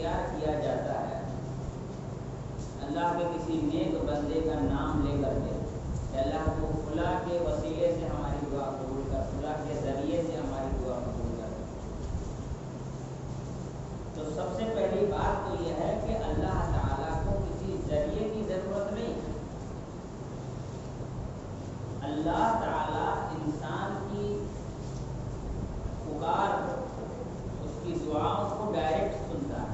اختیار کیا جاتا ہے اللہ کے کسی نیک بندے کا نام لے کر کے کہ اللہ کو فلاں کے وسیلے سے ہماری دعا قبول کر، فلاں کے ذریعے سے ہماری دعا قبول کر، تو سب سے پہلی بات تو یہ ہے کہ اللہ تعالیٰ کو کسی ذریعے کی ضرورت نہیں ہے۔ اللہ تعالیٰ انسان کی پکار اس کی دعاؤں کو ڈائریکٹ سنتا ہے،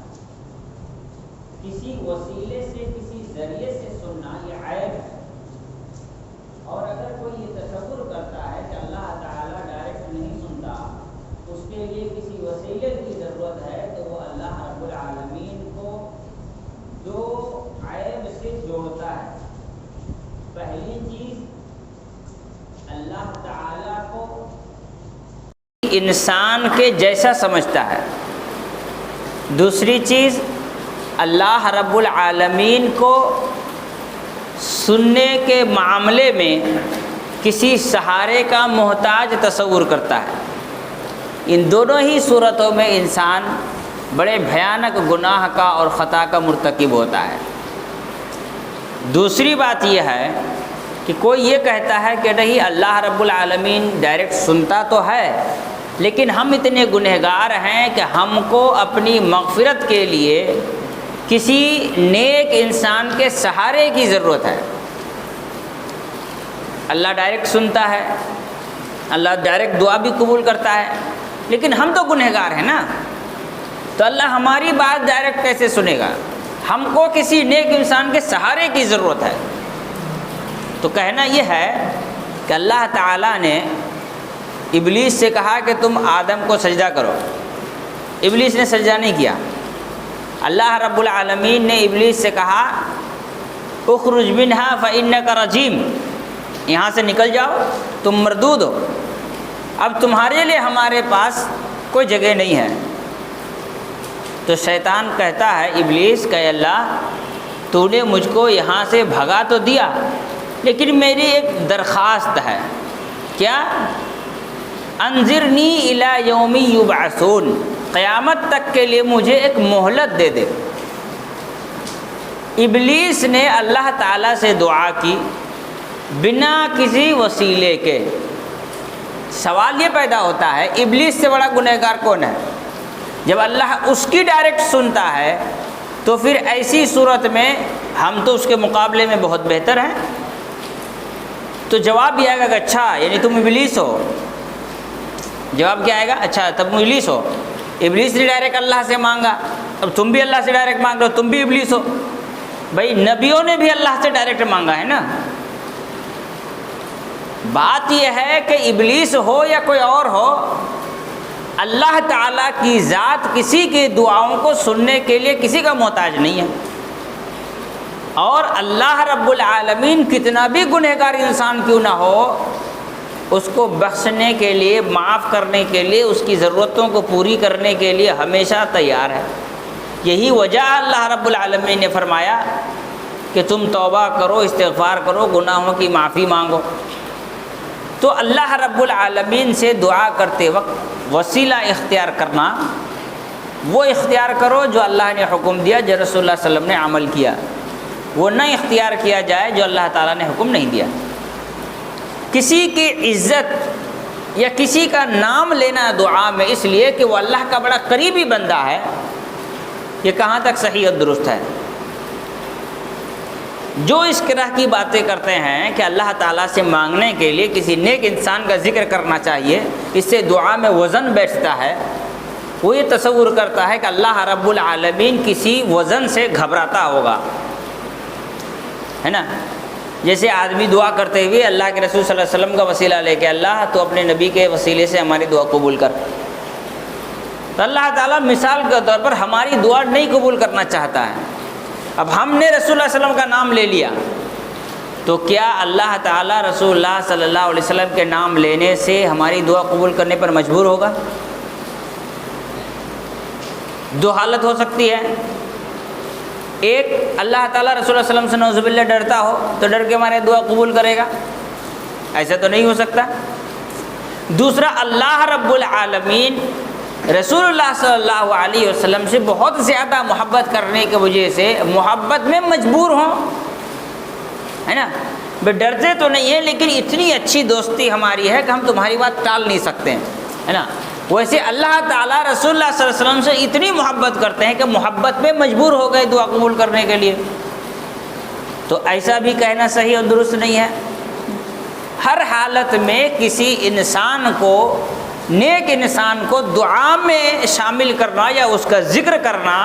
کسی وسیلے سے کسی ذریعے سے سننا یہ عیب ہے۔ اور اگر کوئی یہ تصور کرتا ہے کہ اللہ تعالیٰ ڈائریکٹ نہیں سنتا، اس کے لیے کسی وسیلے کی ضرورت ہے، تو وہ اللہ رب العالمین کو دو عیب سے جوڑتا ہے۔ پہلی چیز، اللہ تعالیٰ کو انسان کے جیسا سمجھتا ہے۔ دوسری چیز، اللہ رب العالمین کو سننے کے معاملے میں کسی سہارے کا محتاج تصور کرتا ہے۔ ان دونوں ہی صورتوں میں انسان بڑے بھیانک گناہ کا اور خطا کا مرتکب ہوتا ہے۔ دوسری بات یہ ہے کہ کوئی یہ کہتا ہے کہ نہیں، اللہ رب العالمین ڈائریکٹ سنتا تو ہے، لیکن ہم اتنے گنہگار ہیں کہ ہم کو اپنی مغفرت کے لیے کسی نیک انسان کے سہارے کی ضرورت ہے۔ اللہ ڈائریکٹ سنتا ہے، اللہ ڈائریکٹ دعا بھی قبول کرتا ہے، لیکن ہم تو گنہگار ہیں نا، تو اللہ ہماری بات ڈائریکٹ کیسے سنے گا؟ ہم کو کسی نیک انسان کے سہارے کی ضرورت ہے۔ تو کہنا یہ ہے کہ اللہ تعالیٰ نے ابلیس سے کہا کہ تم آدم کو سجدہ کرو، ابلیس نے سجدہ نہیں کیا۔ اللہ رب العالمین نے ابلیس سے کہا اخرج منہا فإنک رجیم، یہاں سے نکل جاؤ، تم مردود ہو، اب تمہارے لیے ہمارے پاس کوئی جگہ نہیں ہے۔ تو شیطان کہتا ہے ابلیس کہ اللہ تو نے مجھ کو یہاں سے بھگا تو دیا، لیکن میری ایک درخواست ہے۔ کیا؟ انظرنی الی یوم یبعثون، قیامت تک کے لیے مجھے ایک مہلت دے دے۔ ابلیس نے اللہ تعالیٰ سے دعا کی بنا کسی وسیلے کے۔ سوال یہ پیدا ہوتا ہے ابلیس سے بڑا گنہگار کون ہے؟ جب اللہ اس کی ڈائریکٹ سنتا ہے تو پھر ایسی صورت میں ہم تو اس کے مقابلے میں بہت بہتر ہیں۔ تو جواب یہ آئے گا کہ اچھا یعنی تم ابلیس ہو۔ جواب کیا آئے گا؟ اچھا تب ابلیس ہو، ابلیس نے ڈائریکٹ اللہ سے مانگا، اب تم بھی اللہ سے ڈائریکٹ مانگ رہے ہو، تم بھی ابلیس ہو۔ بھائی نبیوں نے بھی اللہ سے ڈائریکٹ مانگا ہے نا۔ بات یہ ہے کہ ابلیس ہو یا کوئی اور ہو، اللہ تعالیٰ کی ذات کسی کی دعاؤں کو سننے کے لیے کسی کا محتاج نہیں ہے۔ اور اللہ رب العالمین کتنا بھی گنہگار انسان کیوں نہ ہو، اس کو بخشنے کے لیے، معاف کرنے کے لیے، اس کی ضرورتوں کو پوری کرنے کے لیے ہمیشہ تیار ہے۔ یہی وجہ اللہ رب العالمین نے فرمایا کہ تم توبہ کرو، استغفار کرو، گناہوں کی معافی مانگو۔ تو اللہ رب العالمین سے دعا کرتے وقت وسیلہ اختیار کرنا، وہ اختیار کرو جو اللہ نے حکم دیا، جو رسول اللہ صلی اللہ علیہ وسلم نے عمل کیا، وہ نہ اختیار کیا جائے جو اللہ تعالیٰ نے حکم نہیں دیا۔ کسی کی عزت یا کسی کا نام لینا دعا میں اس لیے کہ وہ اللہ کا بڑا قریبی بندہ ہے، یہ کہاں تک صحیح اور درست ہے؟ جو اس طرح کی باتیں کرتے ہیں کہ اللہ تعالیٰ سے مانگنے کے لیے کسی نیک انسان کا ذکر کرنا چاہیے، اس سے دعا میں وزن بیٹھتا ہے، وہ یہ تصور کرتا ہے کہ اللہ رب العالمین کسی وزن سے گھبراتا ہوگا، ہے نا۔ جیسے آدمی دعا کرتے ہوئے اللہ کے رسول صلی اللہ علیہ وسلم کا وسیلہ لے کے اللہ تو اپنے نبی کے وسیلے سے ہماری دعا قبول کر، تو اللہ تعالیٰ مثال کے طور پر ہماری دعا نہیں قبول کرنا چاہتا ہے۔ اب ہم نے رسول اللہ صلی اللہ علیہ وسلم کا نام لے لیا، تو کیا اللہ تعالیٰ رسول اللہ صلی اللہ علیہ وسلم کے نام لینے سے ہماری دعا قبول کرنے پر مجبور ہوگا؟ دو حالت ہو سکتی ہے، ایک اللہ تعالیٰ رسول اللہ علیہ وسلم سے نعوذ باللہ ڈرتا ہو تو ڈر کے ہمارے دعا قبول کرے گا، ایسا تو نہیں ہو سکتا۔ دوسرا، اللہ رب العالمین رسول اللہ صلی اللہ علیہ وسلم سے بہت زیادہ محبت کرنے کی وجہ سے محبت میں مجبور ہوں، ہے نا، ڈرتے تو نہیں ہیں لیکن اتنی اچھی دوستی ہماری ہے کہ ہم تمہاری بات ٹال نہیں سکتے ہیں، ہے نا۔ ویسے اللہ تعالیٰ رسول اللہ صلی اللہ علیہ وسلم سے اتنی محبت کرتے ہیں کہ محبت میں مجبور ہو گئے دعا قبول کرنے کے لیے، تو ایسا بھی کہنا صحیح اور درست نہیں ہے۔ ہر حالت میں کسی انسان کو، نیک انسان کو دعا میں شامل کرنا یا اس کا ذکر کرنا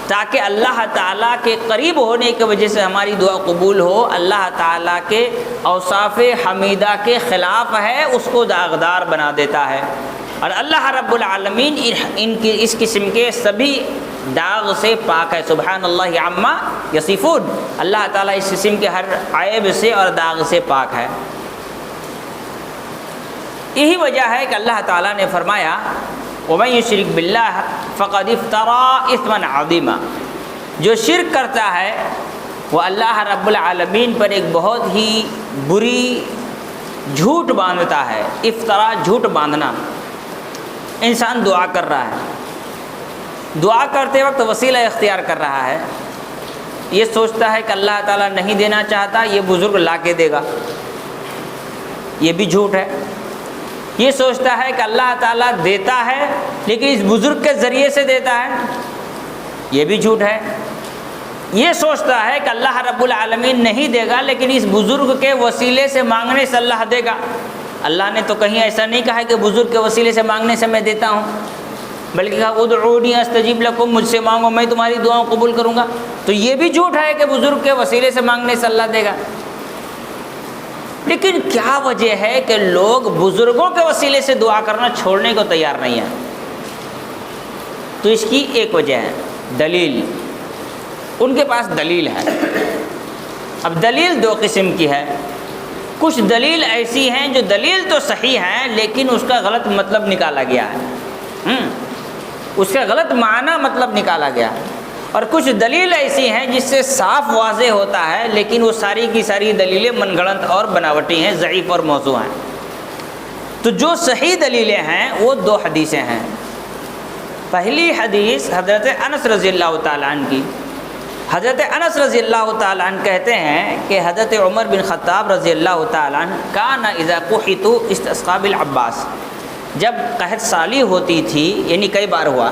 تاکہ اللہ تعالیٰ کے قریب ہونے کی وجہ سے ہماری دعا قبول ہو، اللہ تعالیٰ کے اوصاف حمیدہ کے خلاف ہے، اس کو داغدار بنا دیتا ہے۔ اور اللہ رب العالمین اس قسم کے سبھی داغ سے پاک ہے، سبحان اللہ عما یصفون، اللہ تعالیٰ اس قسم کے ہر عیب سے اور داغ سے پاک ہے۔ یہی وجہ ہے کہ اللہ تعالیٰ نے فرمایا وَمَن يُشْرِكْ بِاللَّهِ فَقَدِ افْتَرَىٰ إِثْمًا عَظِيمًا، جو شرک کرتا ہے وہ اللہ رب العالمین پر ایک بہت ہی بری جھوٹ باندھتا ہے۔ افطرا، جھوٹ باندھنا۔ انسان دعا کر رہا ہے، دعا کرتے وقت وسیلہ اختیار کر رہا ہے، یہ سوچتا ہے کہ اللہ تعالیٰ نہیں دینا چاہتا، یہ بزرگ لا کے دے گا، یہ بھی جھوٹ ہے۔ یہ سوچتا ہے کہ اللہ تعالیٰ دیتا ہے لیکن اس بزرگ کے ذریعے سے دیتا ہے، یہ بھی جھوٹ ہے۔ یہ سوچتا ہے کہ اللہ رب العالمین نہیں دے گا لیکن اس بزرگ کے وسیلے سے مانگنے سے اللہ دے گا، اللہ نے تو کہیں ایسا نہیں کہا کہ بزرگ کے وسیلے سے مانگنے سے میں دیتا ہوں، بلکہ کہا ادعونی استجیب لکم، مجھ سے مانگو میں تمہاری دعاؤں قبول کروں گا، تو یہ بھی جھوٹ ہے کہ بزرگ کے وسیلے سے مانگنے سے اللہ دے گا۔ لیکن کیا وجہ ہے کہ لوگ بزرگوں کے وسیلے سے دعا کرنا چھوڑنے کو تیار نہیں ہیں؟ تو اس کی ایک وجہ ہے دلیل، ان کے پاس دلیل ہے۔ اب دلیل دو قسم کی ہے، کچھ دلیل ایسی ہیں جو دلیل تو صحیح ہیں لیکن اس کا غلط مطلب نکالا گیا ہے، اس کا غلط معنی مطلب نکالا گیا ہے، اور کچھ دلیل ایسی ہیں جس سے صاف واضح ہوتا ہے لیکن وہ ساری کی ساری دلیلیں من گھڑت اور بناوٹی ہیں، ضعیف اور موضوع ہیں۔ تو جو صحیح دلیلیں ہیں وہ دو حدیثیں ہیں۔ پہلی حدیث حضرت انس رضی اللہ تعالیٰ عنہ کی۔ حضرت انس رضی اللہ تعالیٰ عنہ کہتے ہیں کہ حضرت عمر بن خطاب رضی اللہ تعالیٰ عنہ کان اذا قحطوا استسقى بالعباس، جب قحط سالی ہوتی تھی یعنی کئی بار ہوا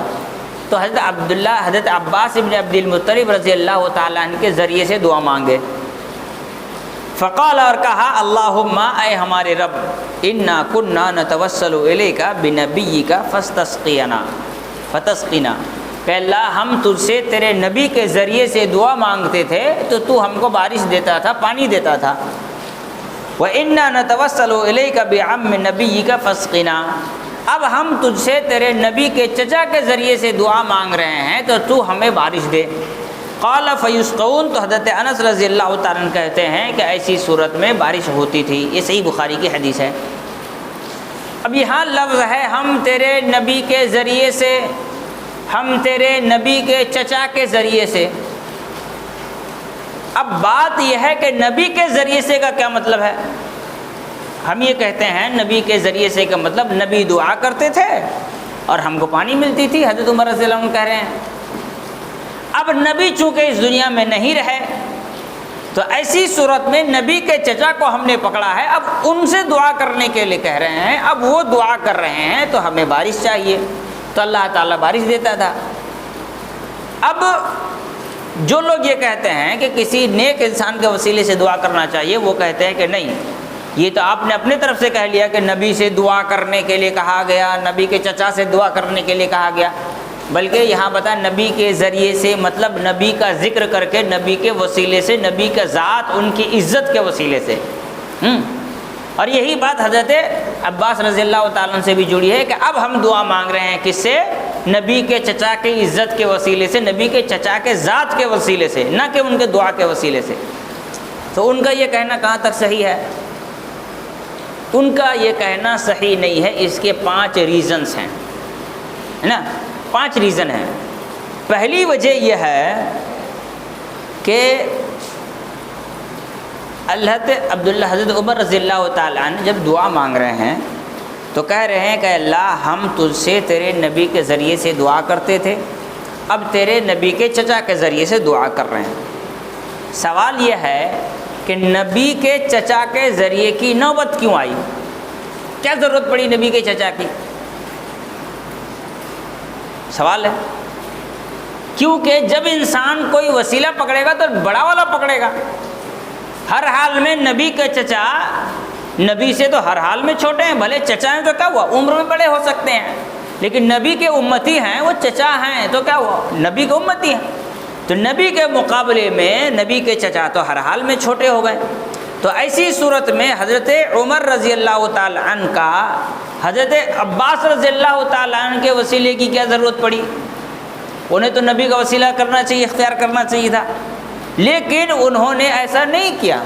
تو حضرت عباس ابن عبد المطلب رضی اللہ تعالیٰ عنہ کے ذریعے سے دعا مانگے۔ فقال، اور کہا، اللہم، اے ہمارے رب، انا کنا نتوسل الیک بنبیک فاستسقینا، کہ اللہ ہم تجھ سے تیرے نبی کے ذریعے سے دعا مانگتے تھے تو تو ہم کو بارش دیتا تھا، پانی دیتا تھا۔ وَإِنَّا نَتَوَسَّلُ إِلَيْكَ بِعَمِّ نَبِيِّكَ فَاسْقِنَا، اب ہم تجھ سے تیرے نبی کے چچا کے ذریعے سے دعا مانگ رہے ہیں تو ہمیں بارش دے۔ قال فیسقون، تو حضرت انس رضی اللہ تعالیٰ عنہ کہتے ہیں کہ ایسی صورت میں بارش ہوتی تھی۔ یہ صحیح بخاری کی حدیث ہے۔ اب یہاں لفظ ہے ہم تیرے نبی کے ذریعے سے، ہم تیرے نبی کے چچا کے ذریعے سے۔ اب بات یہ ہے کہ نبی کے ذریعے سے کا کیا مطلب ہے؟ ہم یہ کہتے ہیں نبی کے ذریعے سے کا مطلب نبی دعا کرتے تھے اور ہم کو پانی ملتی تھی، حضرت عمر رضی اللہ عنہ کہہ رہے ہیں۔ اب نبی چونکہ اس دنیا میں نہیں رہے تو ایسی صورت میں نبی کے چچا کو ہم نے پکڑا ہے، اب ان سے دعا کرنے کے لیے کہہ رہے ہیں، اب وہ دعا کر رہے ہیں تو ہمیں بارش چاہیے، تو اللہ تعالیٰ بارش دیتا تھا۔ اب جو لوگ یہ کہتے ہیں کہ کسی نیک انسان کے وسیلے سے دعا کرنا چاہیے، وہ کہتے ہیں کہ نہیں، یہ تو آپ نے اپنے طرف سے کہہ لیا کہ نبی سے دعا کرنے کے لیے کہا گیا، نبی کے چچا سے دعا کرنے کے لیے کہا گیا، بلکہ یہاں بتا نبی کے ذریعے سے مطلب نبی کا ذکر کر کے، نبی کے وسیلے سے، نبی کا ذات، ان کی عزت کے وسیلے سے۔ اور یہی بات حضرت عباس رضی اللہ تعالیٰ عنہ سے بھی جڑی ہے کہ اب ہم دعا مانگ رہے ہیں کس سے؟ نبی کے چچا کی عزت کے وسیلے سے، نبی کے چچا کے ذات کے وسیلے سے، نہ کہ ان کے دعا کے وسیلے سے۔ تو ان کا یہ کہنا کہاں تک صحیح ہے؟ ان کا یہ کہنا صحیح نہیں ہے۔ اس کے 5 ریزنز ہیں، ہے نا، 5 ریزن ہیں۔ پہلی وجہ یہ ہے کہ حضرت عمر رضی اللہ تعالیٰ عنہ جب دعا مانگ رہے ہیں تو کہہ رہے ہیں کہ اللہ ہم تجھ سے تیرے نبی کے ذریعے سے دعا کرتے تھے، اب تیرے نبی کے چچا کے ذریعے سے دعا کر رہے ہیں۔ سوال یہ ہے کہ نبی کے چچا کے ذریعے کی نوبت کیوں آئی؟ کیا ضرورت پڑی نبی کے چچا کی؟ سوال ہے، کیونکہ جب انسان کوئی وسیلہ پکڑے گا تو بڑا والا پکڑے گا۔ ہر حال میں نبی کے چچا نبی سے تو ہر حال میں چھوٹے ہیں، بھلے چچا ہیں تو کیا ہوا، عمر میں بڑے ہو سکتے ہیں، لیکن نبی کے امتی ہیں، وہ چچا ہیں تو کیا ہوا، نبی کے امتی ہیں۔ تو نبی کے مقابلے میں نبی کے چچا تو ہر حال میں چھوٹے ہو گئے۔ تو ایسی صورت میں حضرت عمر رضی اللہ تعالی عنہ کا حضرت عباس رضی اللہ تعالی عنہ کے وسیلے کی کیا ضرورت پڑی؟ انہیں تو نبی کا وسیلہ کرنا چاہیے، اختیار کرنا چاہیے تھا، لیکن انہوں نے ایسا نہیں کیا،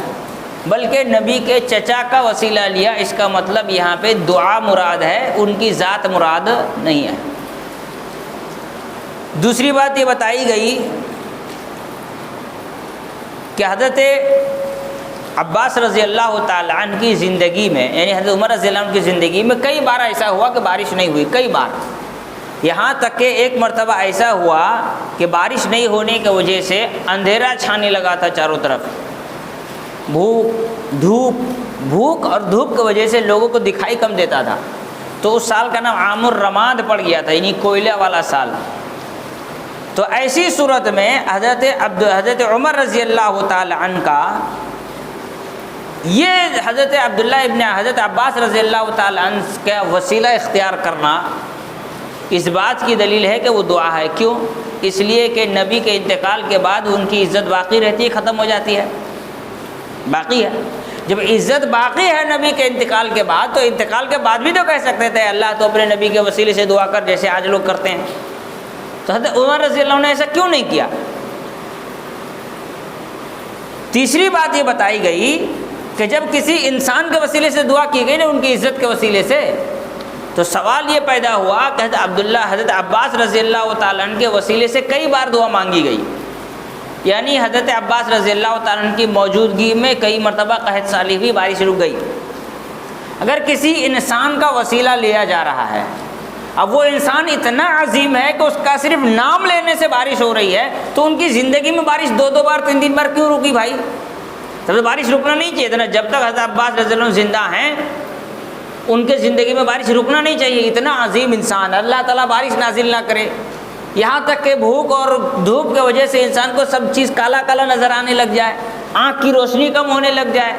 بلکہ نبی کے چچا کا وسیلہ لیا۔ اس کا مطلب یہاں پہ دعا مراد ہے، ان کی ذات مراد نہیں ہے۔ دوسری بات یہ بتائی گئی کہ حضرت عباس رضی اللہ تعالی عنہ کی زندگی میں، یعنی حضرت عمر رضی اللہ عنہ کی زندگی میں کئی بار ایسا ہوا کہ بارش نہیں ہوئی، کئی بار، یہاں تک کہ ایک مرتبہ ایسا ہوا کہ بارش نہیں ہونے کی وجہ سے اندھیرا چھانے لگا تھا چاروں طرف، بھوک اور دھوپ کی وجہ سے لوگوں کو دکھائی کم دیتا تھا۔ تو اس سال کا نام عام الرماد پڑ گیا تھا، یعنی کوئلہ والا سال۔ تو ایسی صورت میں حضرت عمر رضی اللہ تعالی عنہ کا یہ حضرت عبداللہ ابن حضرت عباس رضی اللہ تعالی عنہ کا وسیلہ اختیار کرنا اس بات کی دلیل ہے کہ وہ دعا ہے۔ کیوں؟ اس لیے کہ نبی کے انتقال کے بعد ان کی عزت باقی رہتی ہے، ختم ہو جاتی ہے، باقی ہے۔ جب عزت باقی ہے نبی کے انتقال کے بعد، تو انتقال کے بعد بھی تو کہہ سکتے تھے اللہ تو اپنے نبی کے وسیلے سے دعا کر، جیسے آج لوگ کرتے ہیں۔ تو حضرت عمر رضی اللہ عنہ نے ایسا کیوں نہیں کیا؟ تیسری بات یہ بتائی گئی کہ جب کسی انسان کے وسیلے سے دعا کی گئی نا، ان کی عزت کے وسیلے سے، تو سوال یہ پیدا ہوا کہ حضرت عباس رضی اللہ تعالیٰ عنہ کے وسیلے سے کئی بار دعا مانگی گئی، یعنی حضرت عباس رضی اللہ تعالیٰ عنہ کی موجودگی میں کئی مرتبہ قحط سالی ہوئی، بارش رک گئی۔ اگر کسی انسان کا وسیلہ لیا جا رہا ہے، اب وہ انسان اتنا عظیم ہے کہ اس کا صرف نام لینے سے بارش ہو رہی ہے، تو ان کی زندگی میں بارش دو بار 3 بار کیوں رکی بھائی؟ تب بارش رکنا نہیں چاہیے تھا نا، جب تک حضرت عباس رضی اللہ عنہ زندہ ہیں ان کے زندگی میں بارش رکنا نہیں چاہیے۔ اتنا عظیم انسان، اللہ تعالیٰ بارش نازل نہ کرے، یہاں تک کہ بھوک اور دھوپ کی وجہ سے انسان کو سب چیز کالا کالا نظر آنے لگ جائے، آنکھ کی روشنی کم ہونے لگ جائے،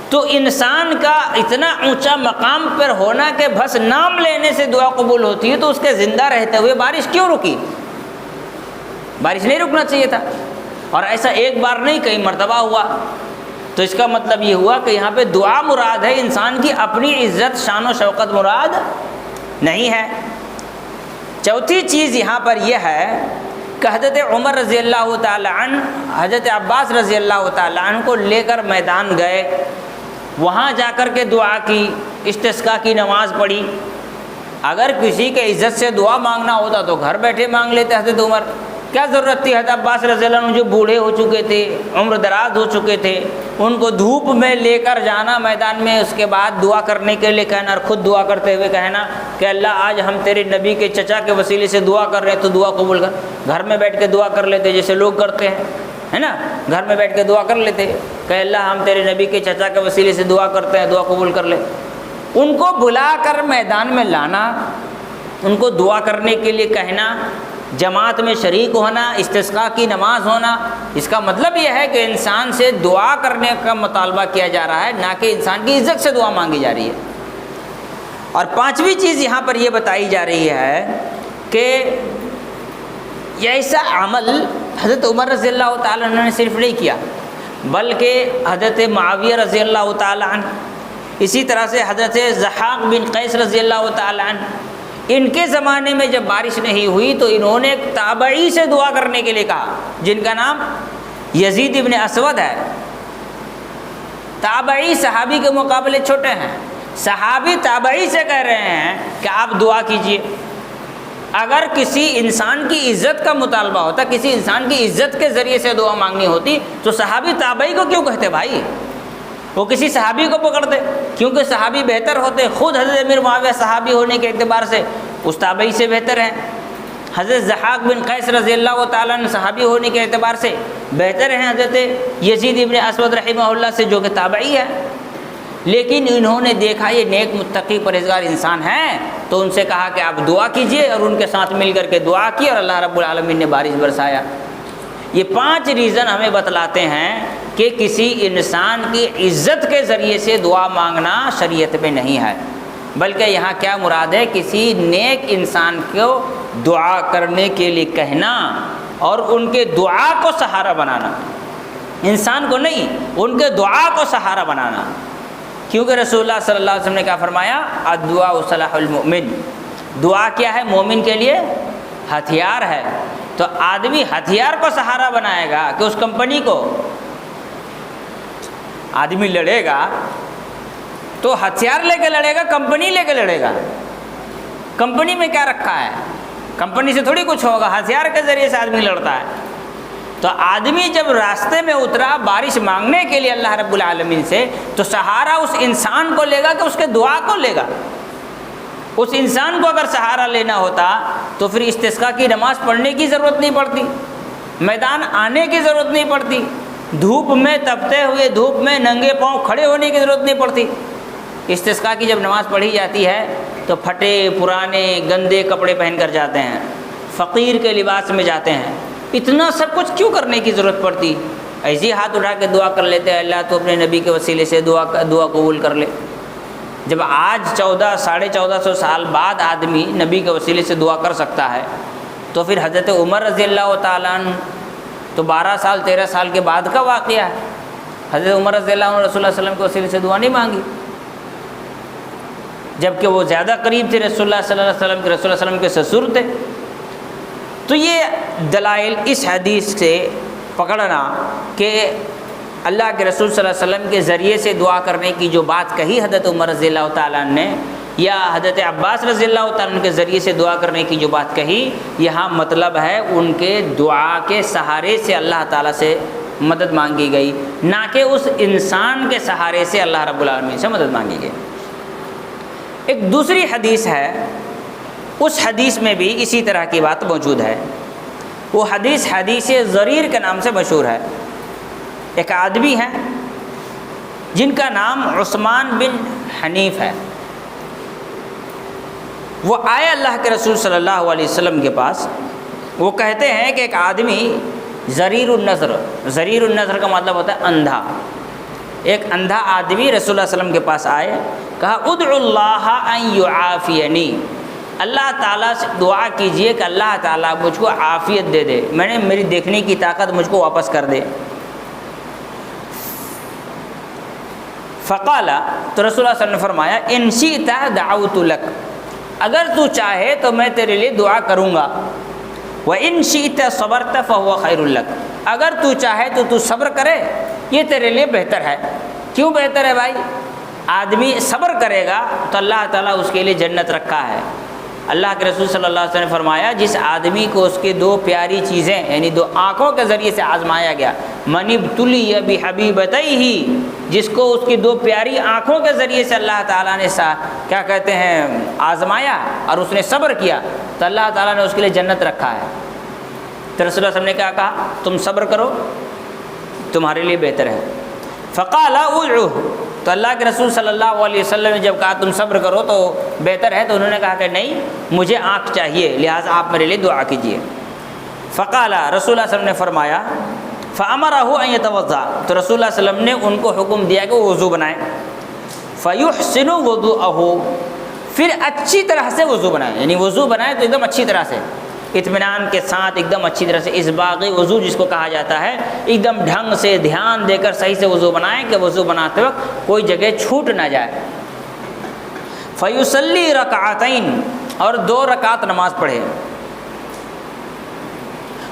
تو انسان کا اتنا اونچا مقام پر ہونا کہ بس نام لینے سے دعا قبول ہوتی ہے، تو اس کے زندہ رہتے ہوئے بارش کیوں رکی؟ بارش نہیں رکنا چاہیے تھا، اور ایسا ایک بار نہیں کئی مرتبہ ہوا۔ تو اس کا مطلب یہ ہوا کہ یہاں پہ دعا مراد ہے، انسان کی اپنی عزت شان و شوکت مراد نہیں ہے۔ چوتھی چیز یہاں پر یہ ہے کہ حضرت عمر رضی اللہ تعالی عنہ حضرت عباس رضی اللہ تعالی عنہ کو لے کر میدان گئے، وہاں جا کر کے دعا کی، استسقاء کی نماز پڑھی۔ اگر کسی کے عزت سے دعا مانگنا ہوتا تو گھر بیٹھے مانگ لیتے حضرت عمر، کیا ضرورت تھی حضرت عباس رضی اللہ عنہ جو بوڑھے ہو چکے تھے، عمر دراز ہو چکے تھے، ان کو دھوپ میں لے کر جانا میدان میں، اس کے بعد دعا کرنے کے لیے کہنا، اور خود دعا کرتے ہوئے کہنا کہ اللہ آج ہم تیرے نبی کے چچا کے وسیلے سے دعا کر رہے ہیں تو دعا قبول کر۔ گھر میں بیٹھ کے دعا کر لیتے جیسے لوگ کرتے ہیں، ہے نا، گھر میں بیٹھ کے دعا کر لیتے کہ اللہ ہم تیرے نبی کے چچا کے وسیلے سے دعا کرتے ہیں، دعا قبول کر لے۔ ان کو بلا کر میدان میں لانا، ان کو دعا کرنے کے لیے کہنا، جماعت میں شریک ہونا، استسقاء کی نماز ہونا، اس کا مطلب یہ ہے کہ انسان سے دعا کرنے کا مطالبہ کیا جا رہا ہے، نہ کہ انسان کی عزت سے دعا مانگی جا رہی ہے۔ اور پانچویں چیز یہاں پر یہ بتائی جا رہی ہے کہ یہ ایسا عمل حضرت عمر رضی اللہ تعالیٰ عنہ نے صرف نہیں کیا، بلکہ حضرت معاویہ رضی اللہ تعالیٰ عنہ، اسی طرح سے حضرت ضحاک بن قیس رضی اللہ تعالیٰ عنہ، ان کے زمانے میں جب بارش نہیں ہوئی تو انہوں نے ایک تابعی سے دعا کرنے کے لیے کہا، جن کا نام یزید ابن اسود ہے۔ تابعی صحابی کے مقابلے چھوٹے ہیں، صحابی تابعی سے کہہ رہے ہیں کہ آپ دعا کیجئے۔ اگر کسی انسان کی عزت کا مطالبہ ہوتا، کسی انسان کی عزت کے ذریعے سے دعا مانگنی ہوتی، تو صحابی تابعی کو کیوں کہتے بھائی؟ وہ کسی صحابی کو پکڑ دے، کیونکہ صحابی بہتر ہوتے، خود حضرت امیر معاویہ صحابی ہونے کے اعتبار سے اس تابعی سے بہتر ہیں، حضرت ضحاک بن قیس رضی اللہ تعالیٰ عنہ صحابی ہونے کے اعتبار سے بہتر ہیں حضرت یزید ابن اسود رحمہ اللہ سے جو کہ تابعی ہے، لیکن انہوں نے دیکھا یہ نیک متقی پرہیزگار انسان ہیں تو ان سے کہا کہ آپ دعا کیجئے، اور ان کے ساتھ مل کر کے دعا کی اور اللہ رب العالمین نے بارش برسایا۔ یہ 5 ریزن ہمیں بتلاتے ہیں کہ کسی انسان کی عزت کے ذریعے سے دعا مانگنا شریعت میں نہیں ہے، بلکہ یہاں کیا مراد ہے، کسی نیک انسان کو دعا کرنے کے لیے کہنا اور ان کے دعا کو سہارا بنانا، انسان کو نہیں، ان کے دعا کو سہارا بنانا، کیونکہ رسول اللہ صلی اللہ علیہ وسلم نے کیا فرمایا، الدعاء سلاح المؤمن، دعا کیا ہے، مومن کے لیے ہتھیار ہے۔ تو آدمی ہتھیار کو سہارا بنائے گا کہ اس کمپنی کو، آدمی لڑے گا تو ہتھیار لے کے لڑے گا، کمپنی لے کے لڑے گا، کمپنی میں کیا رکھا ہے، کمپنی سے تھوڑی کچھ ہوگا، ہتھیار کے ذریعے سے آدمی لڑتا ہے۔ تو آدمی جب راستے میں اترا بارش مانگنے کے لیے اللہ رب العالمین سے، تو سہارا اس انسان کو لے گا کہ اس کے دعا کو لے گا۔ اس انسان کو اگر سہارا لینا ہوتا تو پھر استسقاء کی نماز پڑھنے کی ضرورت نہیں پڑتی، میدان آنے کی ضرورت نہیں پڑتی، دھوپ میں تپتے ہوئے دھوپ میں ننگے پاؤں کھڑے ہونے کی ضرورت نہیں پڑتی۔ استسقاء کی جب نماز پڑھی جاتی ہے تو پھٹے پرانے گندے کپڑے پہن کر جاتے ہیں، فقیر کے لباس میں جاتے ہیں، اتنا سب کچھ کیوں کرنے کی ضرورت پڑتی؟ ایسے ہی ہاتھ اٹھا کے دعا کر لیتے ہیں، اللہ تو اپنے نبی کے وسیلے سے دعا قبول کر لے۔ جب آج 1450 سال بعد آدمی نبی کے وسیلے سے دعا کر سکتا ہے تو پھر حضرت عمر رضی اللہ تعالیٰ عنہ تو 12 سال 13 سال کے بعد کا واقعہ ہے۔ حضرت عمر رضی اللہ عنہ رسول اللہ صلی اللہ علیہ وسلم کے وسیلے سے دعا نہیں مانگی، جبکہ وہ زیادہ قریب تھے رسول اللہ صلی اللہ علیہ وسلم کے، رسول اللہ علیہ وسلم کے سسر تھے۔ تو یہ دلائل اس حدیث سے پکڑنا کہ اللہ کے رسول صلی اللہ علیہ وسلم کے ذریعے سے دعا کرنے کی جو بات کہی حضرت عمر رضی اللہ تعالیٰ عنہ نے، یا حضرت عباس رضی اللہ تعالیٰ عنہ کے ذریعے سے دعا کرنے کی جو بات کہی، یہاں مطلب ہے ان کے دعا کے سہارے سے اللہ تعالیٰ سے مدد مانگی گئی، نہ کہ اس انسان کے سہارے سے اللہ رب العالمین سے مدد مانگی گئی۔ ایک دوسری حدیث ہے، اس حدیث میں بھی اسی طرح کی بات موجود ہے۔ وہ حدیث ضریر کے نام سے مشہور ہے۔ ایک آدمی ہے جن کا نام عثمان بن حنیف ہے، وہ آئے اللہ کے رسول صلی اللہ علیہ وسلم کے پاس، وہ کہتے ہیں کہ ایک آدمی ضریر النظر کا مطلب ہوتا ہے اندھا، ایک اندھا آدمی رسول اللہ علیہ وسلم کے پاس آئے، کہا ادعو اللہ ان یعافینی، اللہ تعالیٰ سے دعا کیجئے کہ اللہ تعالیٰ مجھ کو عافیت دے دے، میری دیکھنے کی طاقت مجھ کو واپس کر دے۔ فقالا، تو رسول اللہ صلی اللہ علیہ وسلم نے فرمایا ان شئت دعوت لک، اگر تو چاہے تو میں تیرے لیے دعا کروں گا، وَإِن شِئْتَ صَبَرْتَ فَهُوَ خَيْرٌ لَكَ، اگر تو چاہے تو تو صبر کرے، یہ تیرے لیے بہتر ہے۔ کیوں بہتر ہے بھائی؟ آدمی صبر کرے گا تو اللہ تعالیٰ اس کے لیے جنت رکھا ہے۔ اللہ کے رسول صلی اللہ علیہ وسلم نے فرمایا جس آدمی کو اس کے 2 پیاری چیزیں یعنی 2 آنکھوں کے ذریعے سے آزمایا گیا، من ابتلی بحبیبتیہ، جس کو اس کی 2 پیاری آنکھوں کے ذریعے سے اللہ تعالیٰ نے کیا کہتے ہیں آزمایا اور اس نے صبر کیا، تو اللہ تعالیٰ نے اس کے لیے جنت رکھا ہے۔ تو رسول اللہ صلی اللہ علیہ وسلم نے کیا کہا؟ تم صبر کرو، تمہارے لیے بہتر ہے۔ فقال ادعو، تو اللہ کے رسول صلی اللہ علیہ وسلم نے جب کہا تم صبر کرو تو بہتر ہے، تو انہوں نے کہا کہ نہیں، مجھے آنکھ چاہیے، لہٰذا آپ میرے لیے دعا کیجیے۔ فقال، رسول اللہ صلی اللہ علیہ وسلم نے فرمایا فامرہ ان یتوضا، تو رسول اللہ صلی اللہ علیہ وسلم نے ان کو حکم دیا کہ وہ وضو بنائیں۔ فیحسن وضوءہ، پھر اچھی طرح سے وضو بنائیں، یعنی وضو بنائیں تو ایک دم اچھی طرح سے، اطمینان کے ساتھ ایک دم اچھی طرح سے، اسباغ وضو جس کو کہا جاتا ہے، ایک دم ڈھنگ سے دھیان دے کر صحیح سے وضو بنائیں کہ وضو بناتے وقت کوئی جگہ چھوٹ نہ جائے۔ فیصلی رکعتین، اور 2 رکعت نماز پڑھے۔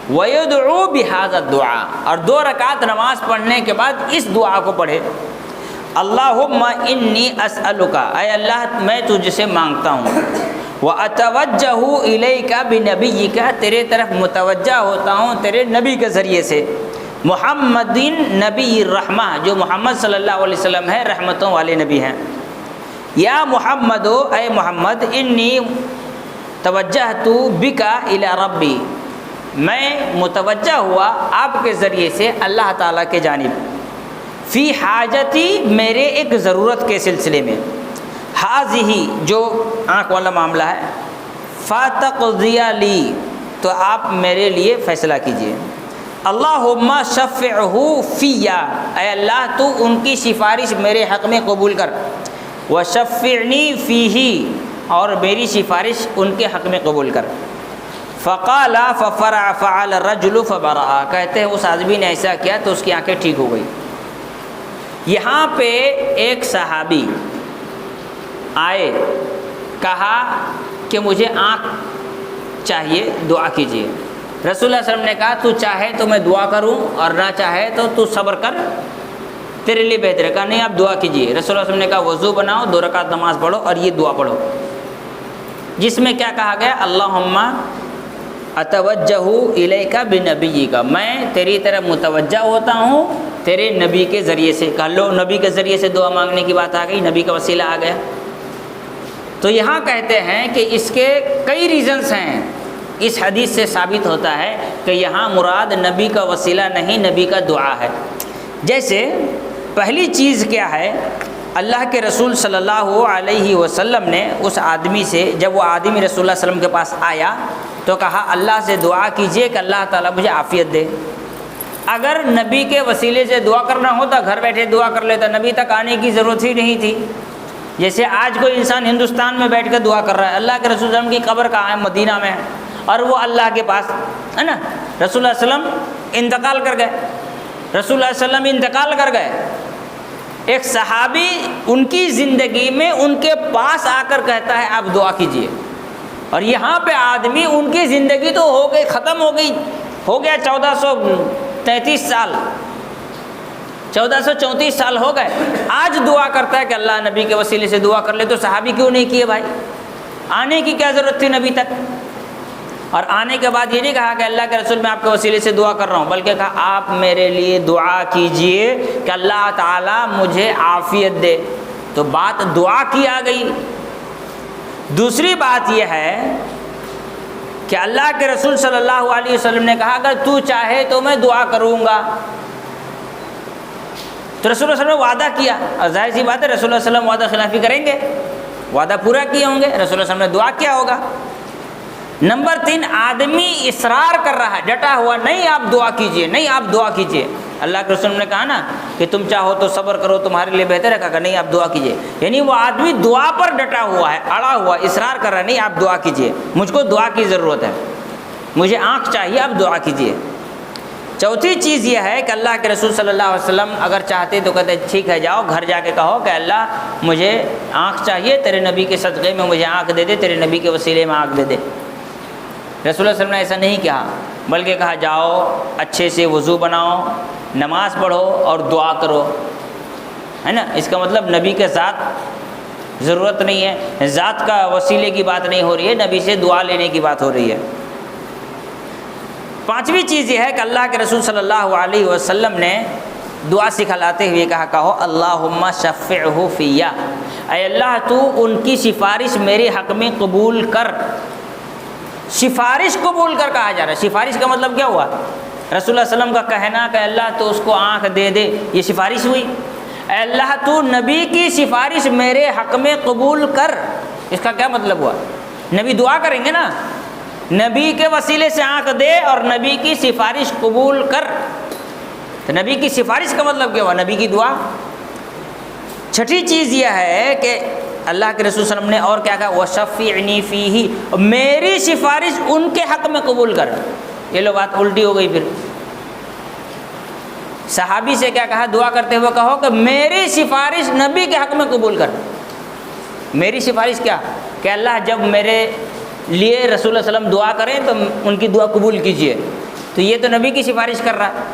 ویدعو بہذا الدعاء، اور 2 رکعت نماز پڑھنے کے بعد اس دعا کو پڑھے، اللہم انی اسألک، اے اللہ میں تجھ سے مانگتا ہوں، وَأَتَوَجَّهُ إِلَيْكَ بِنَبِيِّكَ، تیرے طرف متوجہ ہوتا ہوں تیرے نبی کے ذریعے سے، محمدین نبی الرحمہ، جو محمد صلی اللہ علیہ وسلم ہے رحمتوں والے نبی ہیں۔ یا محمد، اے محمد، انی توجہت بک الی ربی، میں متوجہ ہوا آپ کے ذریعے سے اللہ تعالیٰ کے جانب، فی حاجتی، میرے ایک ضرورت کے سلسلے میں، حاضی، جو آنکھ والا معاملہ ہے، فتقضی لی، تو آپ میرے لیے فیصلہ کیجیے۔ اللہم شفعہ فیہ، اے اللہ تو ان کی سفارش میرے حق میں قبول کر، وشفعنی فیہ، اور میری سفارش ان کے حق میں قبول کر۔ فقال ففرع فعل الرجل فبرأ، کہتے ہیں اس آدمی نے ایسا کیا تو اس کی آنکھیں ٹھیک ہو گئی۔ یہاں پہ ایک صحابی آئے، کہا کہ مجھے آنکھ چاہیے، دعا کیجیے۔ رسول اللہ صلی اللہ علیہ وسلم نے کہا تو چاہے تو میں دعا کروں اور نہ چاہے تو صبر کر، تیرے لیے بہتر ہے۔ کہا نہیں، آپ دعا کیجیے۔ رسول اللہ صلی اللہ علیہ وسلم نے کہا وضو بناؤ، 2 رکعت نماز پڑھو اور یہ دعا پڑھو، جس میں کیا کہا گیا؟ اللہم اتوجہ الیک بنبیک، میں تیری طرف متوجہ ہوتا ہوں تیرے نبی کے ذریعے سے۔ کہا لو، نبی کے ذریعے سے دعا مانگنے کی بات آ گئی، نبی کا وسیلہ آ گیا۔ تو یہاں کہتے ہیں کہ اس کے کئی ریزنز ہیں، اس حدیث سے ثابت ہوتا ہے کہ یہاں مراد نبی کا وسیلہ نہیں، نبی کا دعا ہے۔ جیسے پہلی چیز کیا ہے، اللہ کے رسول صلی اللہ علیہ وسلم نے اس آدمی سے، جب وہ آدمی رسول اللہ صلی اللہ علیہ وسلم کے پاس آیا تو کہا اللہ سے دعا کیجئے کہ اللہ تعالیٰ مجھے عافیت دے۔ اگر نبی کے وسیلے سے دعا کرنا ہوتا گھر بیٹھے دعا کر لیتا، نبی تک آنے کی ضرورت ہی نہیں تھی۔ جیسے آج کوئی انسان ہندوستان میں بیٹھ کر دعا کر رہا ہے، اللہ کے رسول صلی اللہ علیہ وسلم کی قبر کہاں ہے؟ مدینہ میں ہے، اور وہ اللہ کے پاس ہے نا۔ رسول اللہ صلی اللہ علیہ وسلم انتقال کر گئے، رسول اللہ صلی اللہ علیہ وسلم انتقال کر گئے، ایک صحابی ان کی زندگی میں ان کے پاس آ کر کہتا ہے آپ دعا کیجئے، اور یہاں پہ آدمی ان کی زندگی تو ہو گئی، ختم ہو گئی، ہو گیا 1433 سال، 1434 سال ہو گئے، آج دعا کرتا ہے کہ اللہ نبی کے وسیلے سے دعا کر لے۔ تو صحابی کیوں نہیں کیے بھائی؟ آنے کی کیا ضرورت تھی نبی تک؟ اور آنے کے بعد یہ نہیں کہا کہ اللہ کے رسول میں آپ کے وسیلے سے دعا کر رہا ہوں، بلکہ کہا آپ میرے لیے دعا کیجئے کہ اللہ تعالیٰ مجھے عافیت دے۔ تو بات دعا کی آ گئی۔ دوسری بات یہ ہے کہ اللہ کے رسول صلی اللہ علیہ وسلم نے کہا اگر تو چاہے تو میں دعا کروں گا، تو رسول اللہ صلی اللہ علیہ وسلم نے وعدہ کیا، اور ظاہر سی بات ہے رسول اللہ صلی اللہ علیہ وسلم وعدہ خلافی کریں گے، وعدہ پورا کیے ہوں گے، رسول اللہ صلی اللہ علیہ وسلم نے دعا کیا ہوگا۔ نمبر 3، آدمی اصرار کر رہا ہے، ڈٹا ہوا، نہیں آپ دعا کیجئے، نہیں آپ دعا کیجئے۔ اللہ کے رسول نے کہا نا کہ تم چاہو تو صبر کرو، تمہارے لیے بہتر ہے، کہا نہیں آپ دعا کیجئے، یعنی وہ آدمی دعا پر ڈٹا ہوا ہے، اڑا ہوا، اصرار کر رہا ہے، نہیں آپ دعا کیجئے، مجھ کو دعا کی ضرورت ہے، مجھے آنکھ چاہیے، آپ دعا کیجئے۔ چوتھی چیز یہ ہے کہ اللہ کے رسول صلی اللہ علیہ وسلم اگر چاہتے تو کہتے ٹھیک ہے جاؤ گھر جا کے کہو کہ اللہ مجھے آنکھ چاہیے، تیرے نبی کے صدقے میں مجھے آنکھ دے دے، تیرے نبی کے وسیلے میں آنکھ دے دے۔ رسول اللہ صلی اللہ علیہ وسلم نے ایسا نہیں کہا، بلکہ کہا جاؤ اچھے سے وضو بناؤ، نماز پڑھو اور دعا کرو، ہے نا۔ اس کا مطلب نبی کے ذات ضرورت نہیں ہے، ذات کا وسیلے کی بات نہیں ہو رہی ہے، نبی سے دعا لینے کی بات ہو رہی ہے۔ پانچویں چیز یہ ہے کہ اللہ کے رسول صلی اللہ علیہ وسلم نے دعا سکھلاتے ہوئے کہا کہو اللہم شفعہ فیہ، اے اللہ تو ان کی سفارش میرے حق میں قبول کر۔ سفارش قبول کر کہا جا رہا ہے، سفارش کا مطلب کیا ہوا؟ رسول اللہ صلی اللہ علیہ وسلم کا کہنا کہ اللہ تو اس کو آنکھ دے دے، یہ سفارش ہوئی۔ اے اللہ تو نبی کی سفارش میرے حق میں قبول کر، اس کا کیا مطلب ہوا؟ نبی دعا کریں گے نا، نبی کے وسیلے سے آنکھ دے اور نبی کی سفارش قبول کر، تو نبی کی سفارش کا مطلب کیا ہوا؟ نبی کی دعا۔ چھٹی چیز یہ ہے کہ اللہ کے رسول صلی اللہ علیہ وسلم نے اور کیا کہا؟ وَشَفِّعْنِي فِيهِ، میری سفارش ان کے حق میں قبول کر۔ یہ لو بات الٹی ہو گئی، پھر صحابی سے کیا کہا؟ دعا کرتے ہوئے کہو کہ میری سفارش نبی کے حق میں قبول کر۔ میری سفارش کیا؟ کہ اللہ جب میرے لیے رسول اللہ صلی اللہ علیہ وسلم دعا کریں تو ان کی دعا قبول کیجئے، تو یہ تو نبی کی سفارش کر رہا ہے۔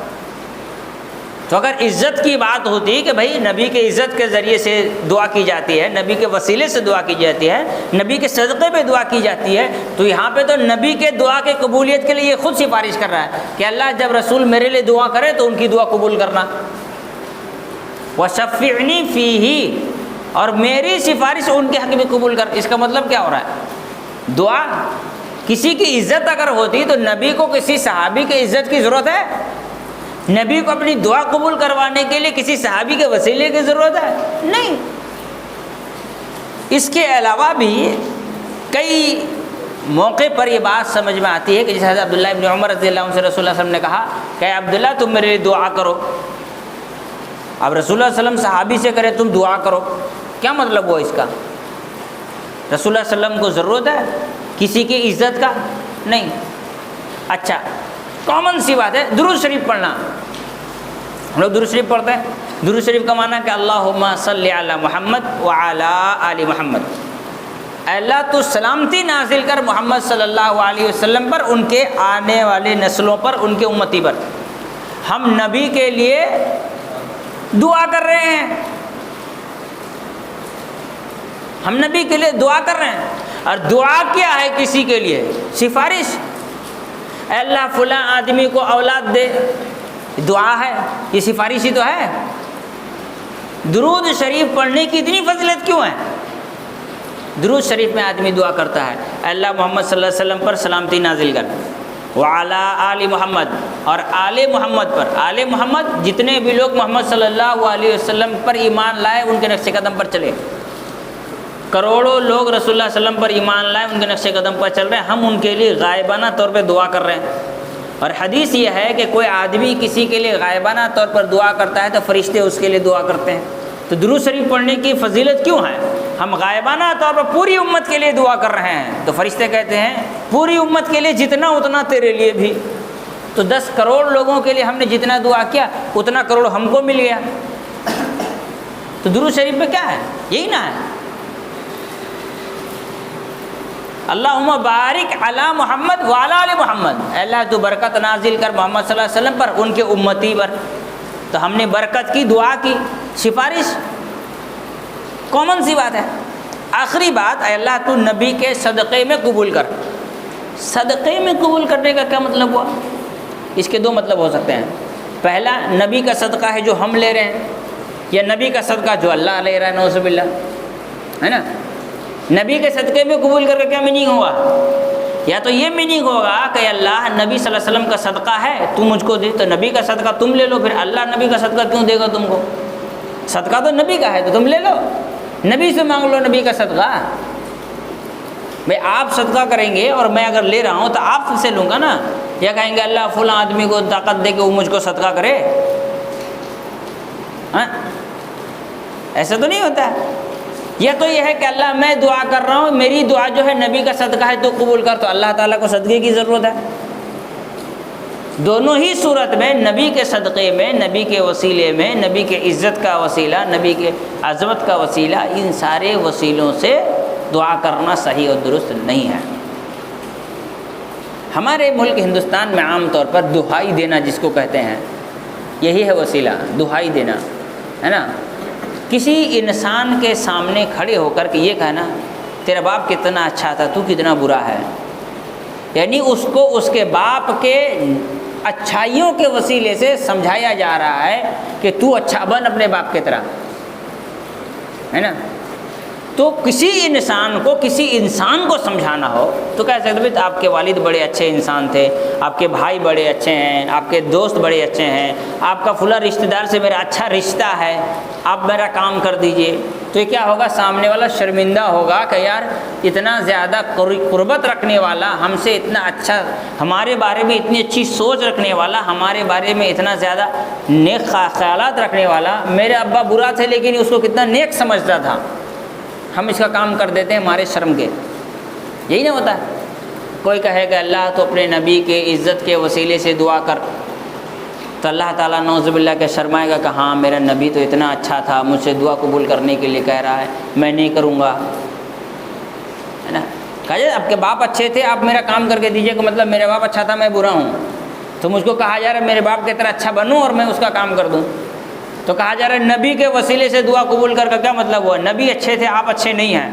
تو اگر عزت کی بات ہوتی کہ بھائی نبی کے عزت کے ذریعے سے دعا کی جاتی ہے، نبی کے وسیلے سے دعا کی جاتی ہے، نبی کے صدقے پہ دعا کی جاتی ہے، تو یہاں پہ تو نبی کے دعا کے قبولیت کے لیے یہ خود سفارش کر رہا ہے کہ اللہ جب رسول میرے لیے دعا کرے تو ان کی دعا قبول کرنا، وَشَفِّعْنِي فِيهِ، اور میری سفارش ان کے حق میں قبول کر۔ اس کا مطلب کیا ہو رہا ہے؟ دعا کسی کی عزت اگر ہوتی تو نبی کو کسی صحابی کی عزت کی ضرورت ہے؟ نبی کو اپنی دعا قبول کروانے کے لیے کسی صحابی کے وسیلے کی ضرورت ہے؟ نہیں۔ اس کے علاوہ بھی کئی موقع پر یہ بات سمجھ میں آتی ہے کہ جیسے حضرت عبداللہ ابن عمر رضی اللہ عنہ سے رسول اللہ صلی اللہ علیہ وسلم نے کہا کہ عبداللہ تم میرے لیے دعا کرو۔ اب رسول اللہ صلی اللہ علیہ وسلم صحابی سے کرے تم دعا کرو، کیا مطلب ہوا اس کا؟ رسول اللہ صلی اللہ علیہ وسلم کو ضرورت ہے کسی کی عزت کا؟ نہیں۔ اچھا، کامن سی بات ہے درود شریف پڑھنا، ہم لوگ درود شریف پڑھتے ہیں۔ درود شریف کا معنی کہ اللہم صلی علی محمد وعلی آل محمد، اے اللہ تو سلامتی نازل کر محمد صلی اللہ علیہ وسلم پر، ان کے آنے والے نسلوں پر، ان کے امتی پر۔ ہم نبی کے لیے دعا کر رہے ہیں، ہم نبی کے لیے دعا کر رہے ہیں، اور دعا کیا ہے کسی کے لیے؟ سفارش۔ اے اللہ فلاں آدمی کو اولاد دے، دعا ہے، یہ سفارش ہی تو ہے۔ درود شریف پڑھنے کی اتنی فضیلت کیوں ہے؟ درود شریف میں آدمی دعا کرتا ہے اے اللہ محمد صلی اللہ علیہ وسلم پر سلامتی نازل کر، وعلی آل محمد، اور آل محمد پر۔ آل محمد جتنے بھی لوگ محمد صلی اللہ علیہ وسلم پر ایمان لائے ان کے نقش قدم پر چلے، کروڑوں لوگ رسول اللہ صلی اللہ علیہ وسلم پر ایمان لائے ان کے نقش قدم پر چل رہے ہیں، ہم ان کے لیے غائبانہ طور پہ دعا کر رہے ہیں۔ اور حدیث یہ ہے کہ کوئی آدمی کسی کے لیے غائبانہ طور پر دعا کرتا ہے تو فرشتے اس کے لیے دعا کرتے ہیں۔ تو درود شریف پڑھنے کی فضیلت کیوں ہے؟ ہم غائبانہ طور پر پوری امت کے لیے دعا کر رہے ہیں تو فرشتے کہتے ہیں پوری امت کے لیے جتنا اتنا تیرے لیے بھی۔ تو 10 کروڑ لوگوں کے لیے ہم نے جتنا دعا کیا اتنا کروڑ ہم کو مل گیا۔ تو درود شریف میں کیا ہے؟ یہی نا ہے، اللہم بارک علی محمد وعلی آل محمد، اے اللہ تو برکت نازل کر محمد صلی اللہ علیہ وسلم پر، ان کے امتی پر۔ تو ہم نے برکت کی، دعا کی، سفارش، کامن سی بات ہے۔ آخری بات، اے اللہ تو نبی کے صدقے میں قبول کر۔ صدقے میں قبول کرنے کا کیا مطلب ہوا؟ اس کے 2 مطلب ہو سکتے ہیں۔ پہلا، نبی کا صدقہ ہے جو ہم لے رہے ہیں، یا نبی کا صدقہ جو اللہ لے رہا ہے، نعوذ باللہ، ہے نا۔ نبی کے صدقے میں قبول کر کے کیا میننگ ہوگا؟ یا تو یہ میننگ ہوگا کہ اللہ نبی صلی اللہ علیہ وسلم کا صدقہ ہے تو مجھ کو دے، تو نبی کا صدقہ تم لے لو، پھر اللہ نبی کا صدقہ کیوں دے گا تم کو؟ صدقہ تو نبی کا ہے تو تم لے لو، نبی سے مانگ لو نبی کا صدقہ۔ بھائی آپ صدقہ کریں گے اور میں اگر لے رہا ہوں تو آپ سے لوں گا نا، یا کہیں گے اللہ فلاں آدمی کو طاقت دے کہ وہ مجھ کو صدقہ کرے؟ ہاں، ایسا تو نہیں ہوتا ہے۔ یا تو یہ ہے کہ اللہ میں دعا کر رہا ہوں، میری دعا جو ہے نبی کا صدقہ ہے تو قبول کر، تو اللہ تعالیٰ کو صدقے کی ضرورت ہے۔ دونوں ہی صورت میں نبی کے صدقے میں، نبی کے وسیلے میں، نبی کے عزت کا وسیلہ، نبی کے عظمت کا وسیلہ، ان سارے وسیلوں سے دعا کرنا صحیح اور درست نہیں ہے۔ ہمارے ملک ہندوستان میں عام طور پر دہائی دینا جس کو کہتے ہیں، یہی ہے وسیلہ، دہائی دینا، ہے نا۔ کسی انسان کے سامنے کھڑے ہو کر کے یہ کہنا تیرا باپ کتنا اچھا تھا، تو کتنا برا ہے، یعنی اس کو اس کے باپ کے اچھائیوں کے وسیلے سے سمجھایا جا رہا ہے کہ تو اچھا بن اپنے باپ کی طرح، ہے نا۔ تو کسی انسان کو سمجھانا ہو تو کہہ سکتے ہیں آپ کے والد بڑے اچھے انسان تھے، آپ کے بھائی بڑے اچھے ہیں، آپ کے دوست بڑے اچھے ہیں، آپ کا فلاں رشتہ دار سے میرا اچھا رشتہ ہے، آپ میرا کام کر دیجئے۔ تو یہ کیا ہوگا؟ سامنے والا شرمندہ ہوگا کہ یار اتنا زیادہ قربت رکھنے والا، ہم سے اتنا اچھا، ہمارے بارے میں اتنی اچھی سوچ رکھنے والا، ہمارے بارے میں اتنا زیادہ نیک خیالات رکھنے والا، میرے ابا برا تھے لیکن اس کو کتنا نیک سمجھتا تھا، ہم اس کا کام کر دیتے ہیں ہمارے شرم کے۔ یہی نہ ہوتا ہے؟ کوئی کہے کہ اللہ تو اپنے نبی کے عزت کے وسیلے سے دعا کر، تو اللہ تعالیٰ نعوذ باللہ کے شرمائے گا کہ ہاں میرا نبی تو اتنا اچھا تھا، مجھ سے دعا قبول کرنے کے لیے کہہ رہا ہے، میں نہیں کروں گا، ہے نا۔ کہا جائے آپ کے باپ اچھے تھے، آپ میرا کام کر کے دیجئے، کہ مطلب میرے باپ اچھا تھا میں برا ہوں، تو مجھ کو کہا جا رہا ہے میرے باپ کی طرح اچھا بنوں اور میں اس کا کام کر دوں، تو کہا جا رہا ہے نبی کے وسیلے سے دعا قبول کر کا کیا مطلب ہوا؟ نبی اچھے تھے، آپ اچھے نہیں ہیں،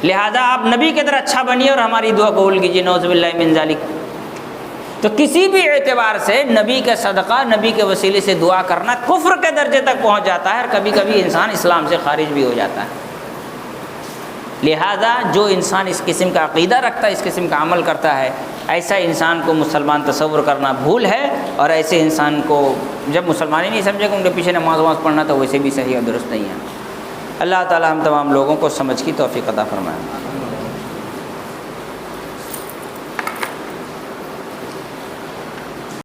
لہذا آپ نبی کی طرح اچھا بنیے اور ہماری دعا قبول کیجیے، نعوذ باللہ من ذالک۔ تو کسی بھی اعتبار سے نبی کا صدقہ، نبی کے وسیلے سے دعا کرنا کفر کے درجے تک پہنچ جاتا ہے، اور کبھی کبھی انسان اسلام سے خارج بھی ہو جاتا ہے۔ لہذا جو انسان اس قسم کا عقیدہ رکھتا ہے، اس قسم کا عمل کرتا ہے، ایسا انسان کو مسلمان تصور کرنا بھول ہے، اور ایسے انسان کو جب مسلمان ہی نہیں سمجھے کہ ان کے پیچھے نماز وماز پڑھنا تو ویسے بھی صحیح اور درست نہیں ہے۔ اللہ تعالی ہم تمام لوگوں کو سمجھ کی توفیق عطا فرمائے۔